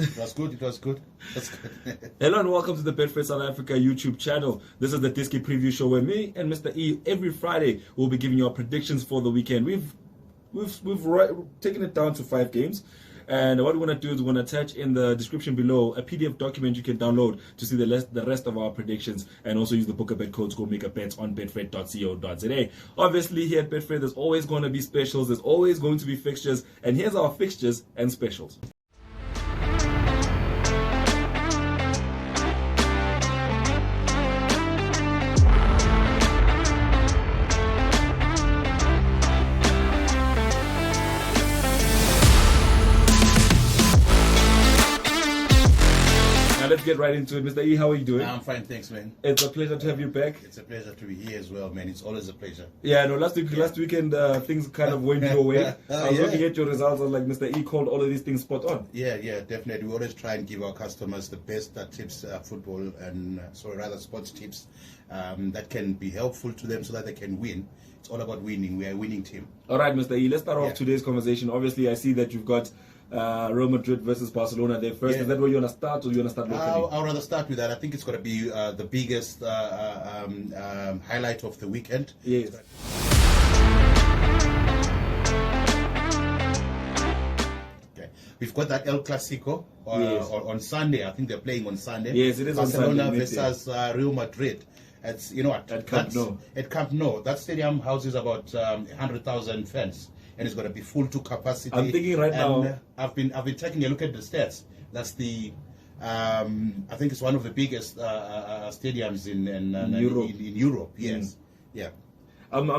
It was good. It was good. That's good. Hello and welcome to the Betfred South Africa YouTube channel. This is the Diski preview show where me and Mr. E every Friday will be giving you our predictions for the weekend. We've taken it down to 5 games. And what we're going to do is we're going to attach in the description below a PDF document you can download to see the rest of our predictions, and also use the Book a Bet code to go make a bet on betfred.co.za. Obviously, here at Betfred, there's always going to be specials. There's always going to be fixtures. And here's our fixtures and specials. Let's get right into it. Mr. E, how are you doing? I'm fine, thanks, man. It's a pleasure to have you back. It's a pleasure to be here as well, man. It's always a pleasure. Yeah, no, last weekend, things kind of went your way. I was looking at your results. I was like, Mr. E called all of these things spot on. Yeah, definitely. We always try and give our customers the best tips, football and sports tips that can be helpful to them so that they can win. It's all about winning. We are a winning team. All right, Mr. E, let's start off today's conversation. Obviously, I see that you've got Real Madrid versus Barcelona there first. Is that where you want to start, or you want to start locally? I'd rather start with that. I think it's going to be the biggest highlight of the weekend. Yes. Okay. We've got that El Clasico on Sunday. I think they're playing on Sunday. Yes, it is Barcelona on Sunday. Versus Real Madrid. It's, you know what? At Camp Nou. At Camp Nou. That stadium houses about 100,000 fans. And it's going to be full to capacity. I'm thinking right now. I've been taking a look at the stats. That's the I think it's one of the biggest stadiums in Europe. In Europe, yes, yeah. I'm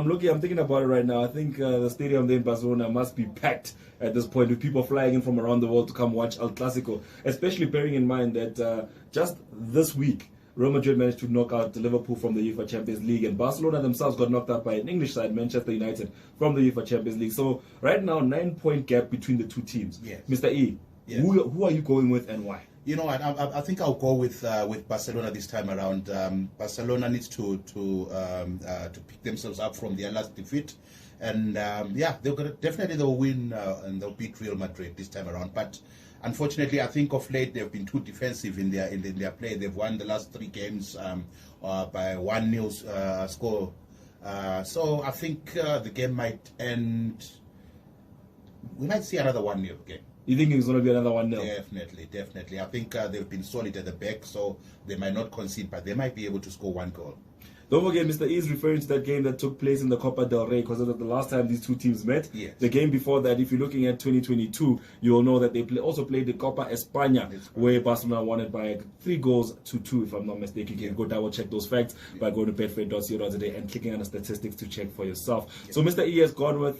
thinking about it right now. I think the stadium there in Barcelona must be packed at this point, with people flying in from around the world to come watch El Clasico. Especially bearing in mind that just this week, Real Madrid managed to knock out Liverpool from the UEFA Champions League, and Barcelona themselves got knocked out by an English side, Manchester United, from the UEFA Champions League. So right now, 9-point gap between the two teams. Yes. Mr. E, who are you going with and why? You know what? I think I'll go with Barcelona this time around. Barcelona needs to pick themselves up from their last defeat, and they'll win and they'll beat Real Madrid this time around. But unfortunately, I think of late they've been too defensive in their play. They've won the last 3 games by 1-0 score. So I think the game might end. We might see another 1-0 game. You think it's going to be another 1-0? Definitely. I think they've been solid at the back, so they might not concede, but they might be able to score 1 goal. Don't forget, Mr. E is referring to that game that took place in the Copa del Rey, because that's the last time these two teams met. Yes. The game before that, if you're looking at 2022, you will know that they also played the Copa España, where Barcelona won it by 3-2, if I'm not mistaken. You can go double check those facts by going to betfred.co.za and clicking on the statistics to check for yourself. So Mr. E has gone with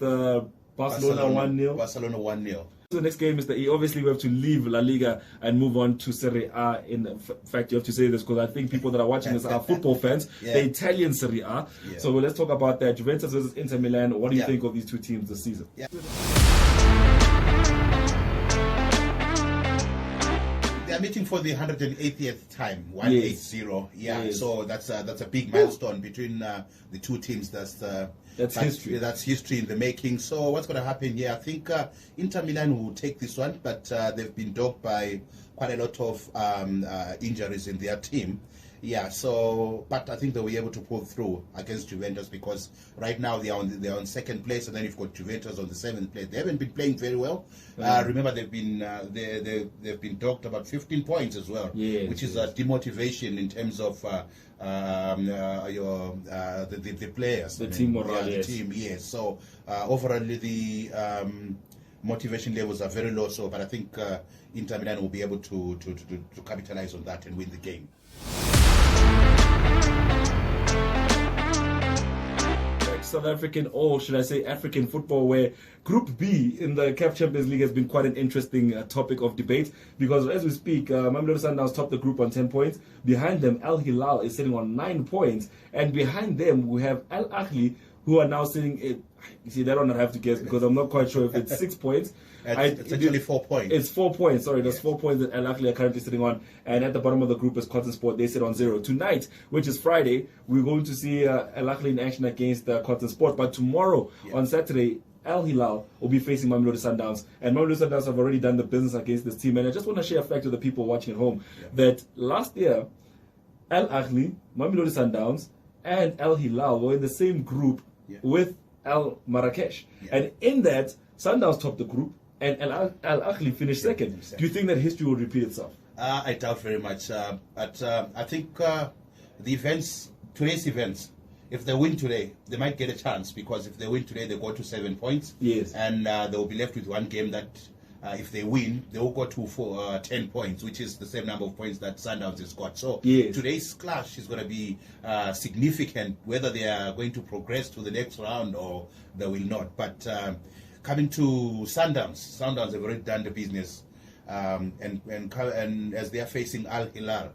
Barcelona 1-0. Barcelona 1-0. The next game, Mr. E, obviously we have to leave La Liga and move on to Serie A. In fact, you have to say this because I think people that are watching this are football fans. The Italian Serie A. So let's talk about that. Juventus versus Inter Milan. What do you think of these two teams this season? They are meeting for the 180th time, 180. Yes. So that's a big milestone between the two teams. That's history. That's history in the making. So what's going to happen here? I think Inter Milan will take this one, but they've been dogged by quite a lot of injuries in their team. But I think they'll be able to pull through against Juventus, because right now they're on 2nd place, and then you've got Juventus on the 7th place. They haven't been playing very well. Remember, they've been docked about 15 points as well, which is a demotivation in terms of the players, the team morale. The team. Yes. So overall, the motivation levels are very low. So, but I think Inter Milan will be able to capitalize on that and win the game. South African, or should I say African football, where Group B in the CAF Champions League has been quite an interesting topic of debate, because as we speak, Mamelodi Sundowns top the group on 10 points. Behind them, Al Hilal is sitting on 9 points, and behind them we have Al Ahly, who are now sitting at, you see, that one I have to guess because I'm not quite sure if it's 6 points. It's actually 4 points. It's 4 points, sorry. There's 4 points that Al Ahly are currently sitting on. And at the bottom of the group is Cotton Sport. They sit on 0. Tonight, which is Friday, we're going to see Al Ahly in action against Cotton Sport. But tomorrow, on Saturday, Al Hilal will be facing Mamelodi Sundowns, and Mamelodi Sundowns have already done the business against this team. And I just want to share a fact with the people watching at home that last year, Al Ahly, Mamelodi Sundowns, and Al Hilal were in the same group with Al Marrakesh, and in that, Sundowns topped the group, and Al Ahly finished second. Do you think that history will repeat itself? I doubt very much. But I think today's events, if they win today, they might get a chance, because if they win today, they go to 7 points. Yes. And they will be left with one game that, if they win, they will go to 10 points, which is the same number of points that Sundowns has got. So today's clash is going to be significant, whether they are going to progress to the next round or they will not. But coming to Sundowns have already done the business. And as they are facing Al Hilal,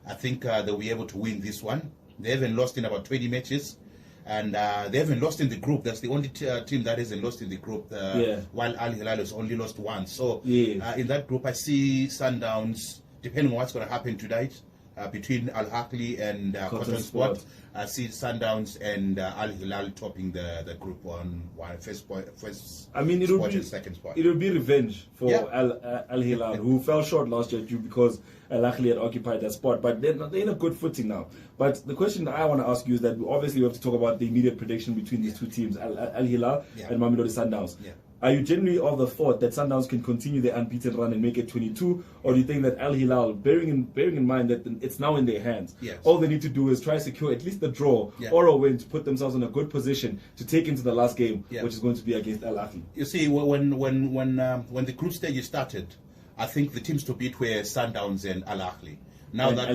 I think they'll be able to win this one. They haven't lost in about 20 matches, and they haven't lost in the group. That's the only team that hasn't lost in the group, while Al Hilal has only lost once. So in that group, I see Sundowns, depending on what's going to happen tonight, between Al Ahly and Cotton Sport, I see Sundowns and Al Hilal topping the group on first I mean, it'll spot be and second spot. It'll be revenge for Al Hilal, who fell short last year because Al Ahly had occupied that spot. But they're in a good footing now. But the question that I want to ask you is that obviously we have to talk about the immediate prediction between these two teams, Al Hilal and Mamelodi Sundowns. Are you generally of the thought that Sundowns can continue their unbeaten run and make it 22, or do you think that Al Hilal, bearing in mind that it's now in their hands, all they need to do is try to secure at least a draw or a win to put themselves in a good position to take into the last game, which is going to be against Al Ahly? You see, when the group stage started, I think the teams to beat were Sundowns and Al Ahly. Now and that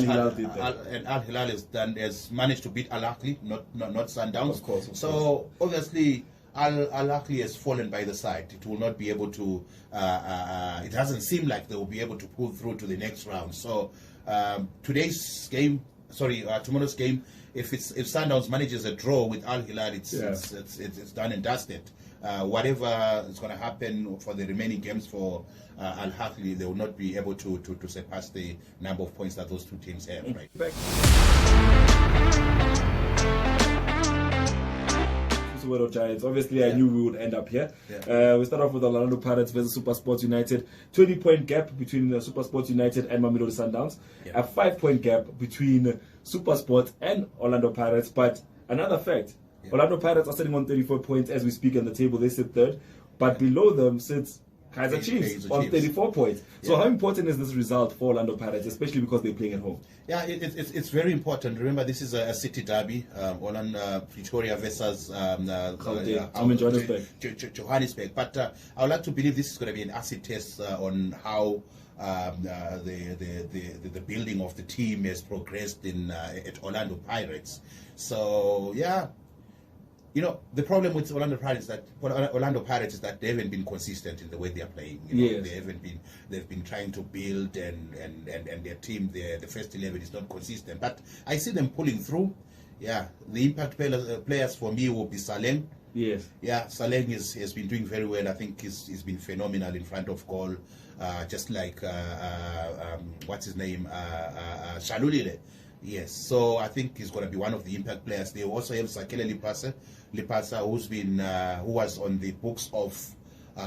Al Hilal has managed to beat Al Ahly, not Sundowns. Of course. So obviously, Al Ahly has fallen by the side. It will not be able to. It doesn't seem like they will be able to pull through to the next round. So tomorrow's game, if Sundowns manages a draw with Al Hilal, it's done and dusted. Whatever is going to happen for the remaining games for Al Ahly, they will not be able to surpass the number of points that those two teams have. Right. Giants. Obviously, I knew we would end up here. We start off with Orlando Pirates versus Supersports United. 20-point gap between Supersports United and Mamelodi Sundowns. A 5-point gap between Supersports and Orlando Pirates. But another fact, Orlando Pirates are sitting on 34 points as we speak on the table. They sit third. But below them sits Kaizer Chiefs on 34 points. So how important is this result for Orlando Pirates, especially because they're playing at home? Yeah, it's very important. Remember, this is a city derby, Pretoria versus Johannesburg. But I would like to believe this is going to be an acid test on how the building of the team has progressed at Orlando Pirates. So yeah. You know, the problem with Orlando Pirates is that they haven't been consistent in the way they are playing. They've been trying to build and their team, the first 11 is not consistent. But I see them pulling through. Yeah, the impact players for me will be Saleng. Yes. Yeah, Saleng has been doing very well. I think he's been phenomenal in front of goal. Just like what's his name, Shalulile. Yes, so I think he's going to be one of the impact players. They also have Sakele Lipasa, who was on the books of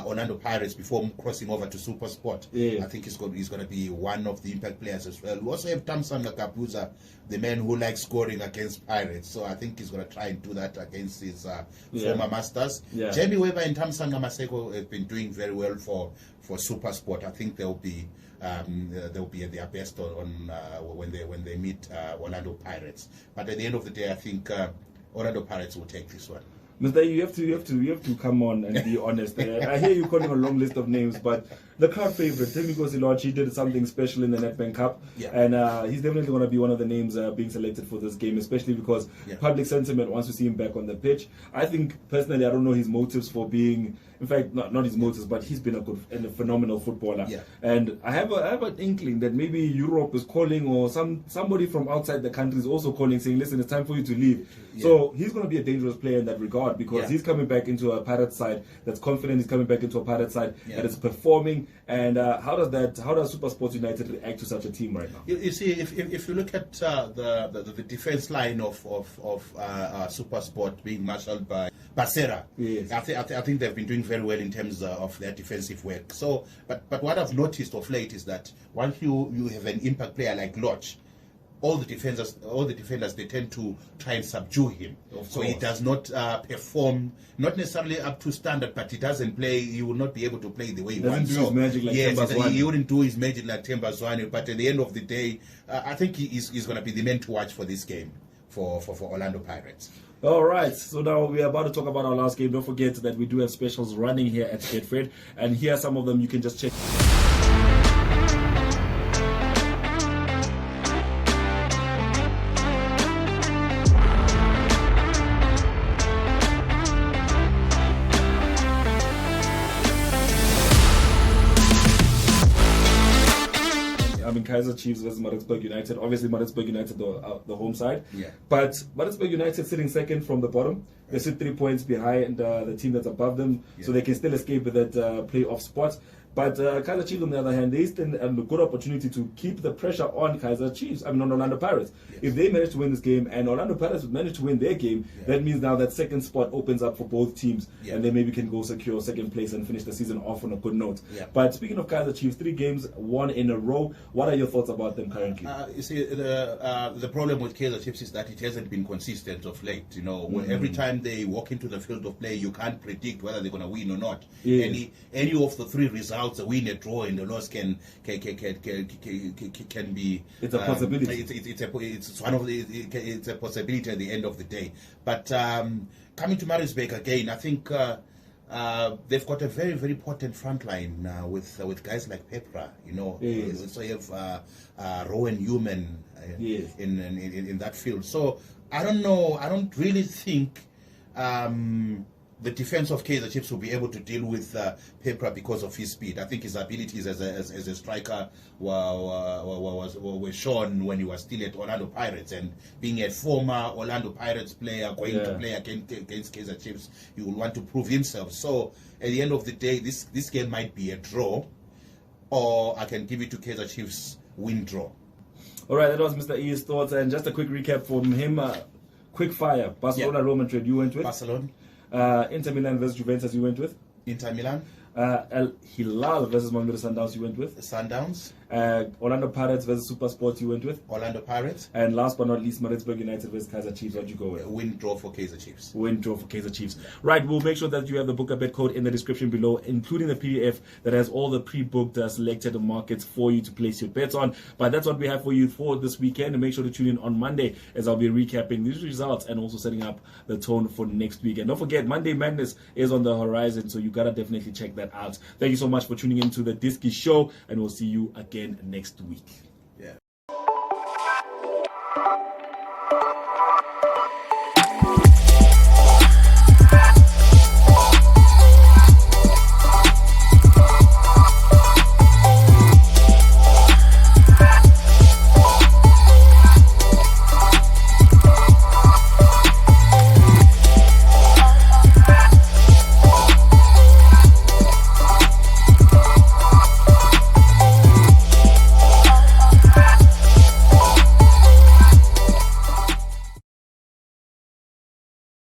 Orlando Pirates before crossing over to Supersport. I think he's going to be one of the impact players as well. We also have Tamsanga Kapuza, the man who likes scoring against Pirates. So I think he's going to try and do that against his former masters. Jamie Weber and Tamsanga Maseko have been doing very well for Supersport. I think they'll be at their best when they meet Orlando Pirates. But at the end of the day, I think Orlando Pirates will take this one. Mr. you have to come on and be honest. I hear you calling a long list of names, but the crowd favorite, Technical Silochi, did something special in the Nedbank Cup, and he's definitely going to be one of the names being selected for this game, especially because public sentiment wants to see him back on the pitch. I think personally, I don't know his motives for being. In fact, not his motives, but he's been a good and a phenomenal footballer. And I have an inkling that maybe Europe is calling, or somebody from outside the country is also calling, saying, "Listen, it's time for you to leave." So he's going to be a dangerous player in that regard, because he's coming back into a Pirate side that's confident. He's coming back into a Pirate side that is performing. And how does Supersports United react to such a team right now? You see, if you look at the defense line of Supersport being marshaled by Basera. Yes. I think they've been doing very well in terms of their defensive work. So, but what I've noticed of late is that once you have an impact player like Lodge, all the defenders, they tend to try and subdue him. So he does not perform, not necessarily up to standard, but he doesn't play. He will not be able to play the way he wants. Doesn't do his magic like yes, he wouldn't do his magic like Themba Zwane. But at the end of the day, I think he's going to be the man to watch for this game for Orlando Pirates. All right, so now we are about to talk about our last game. Don't forget that we do have specials running here at Betfred, and here are some of them. You can just check. Kaizer Chiefs versus Maritzburg United. Obviously, Maritzburg United the home side. Yeah. But Maritzburg United sitting second from the bottom. They sit 3 points behind the team that's above them, so they can still escape with that playoff spot. But Kaizer Chiefs, on the other hand, they stand a good opportunity to keep the pressure on on Orlando Pirates. Yes. If they manage to win this game and Orlando Pirates would manage to win their game, that means now that second spot opens up for both teams, and they maybe can go secure second place and finish the season off on a good note. But speaking of Kaizer Chiefs, 3 games, 1 in a row. What are your thoughts about them currently? You see, the problem with Kaizer Chiefs is that it hasn't been consistent of late. You know, every time they walk into the field of play, you can't predict whether they're going to win or not. Any of the 3 results, a win, a draw, and a loss can be. It's a possibility. It's a possibility at the end of the day. But coming to Maritzburg again, I think they've got a very, very potent front line with guys like Pepra. You know, so you have Rowan Human in that field. So I don't know. I don't really think the defense of Kaizer Chiefs will be able to deal with Pepra because of his speed. I think his abilities as a striker were shown when he was still at Orlando Pirates, and being a former Orlando Pirates player going to play against Kaizer Chiefs, he will want to prove himself. So at the end of the day, this game might be a draw, or I can give it to Kaizer Chiefs win-draw. All right, that was Mr. E's thoughts, and just a quick recap from him. Quick fire. Barcelona, Real Madrid, you went with? Barcelona. Inter Milan versus Juventus, you went with? Inter Milan. Hilal versus Mamelodi Sundowns, you went with? Sundowns. Orlando Pirates versus Supersports, you went with? Orlando Pirates. And last but not least, Maritzburg United versus Kaizer Chiefs. What'd you go with? Win-draw for Kaizer Chiefs. Win-draw for Kaizer Chiefs. Right, we'll make sure that you have the book a bet code in the description below, including the PDF that has all the pre-booked selected markets for you to place your bets on. But that's what we have for you for this weekend. And make sure to tune in on Monday as I'll be recapping these results and also setting up the tone for next week. And don't forget, Monday Madness is on the horizon, so you gotta definitely check that out. Thank you so much for tuning in to the Diski show, and we'll see you again next week. Yeah.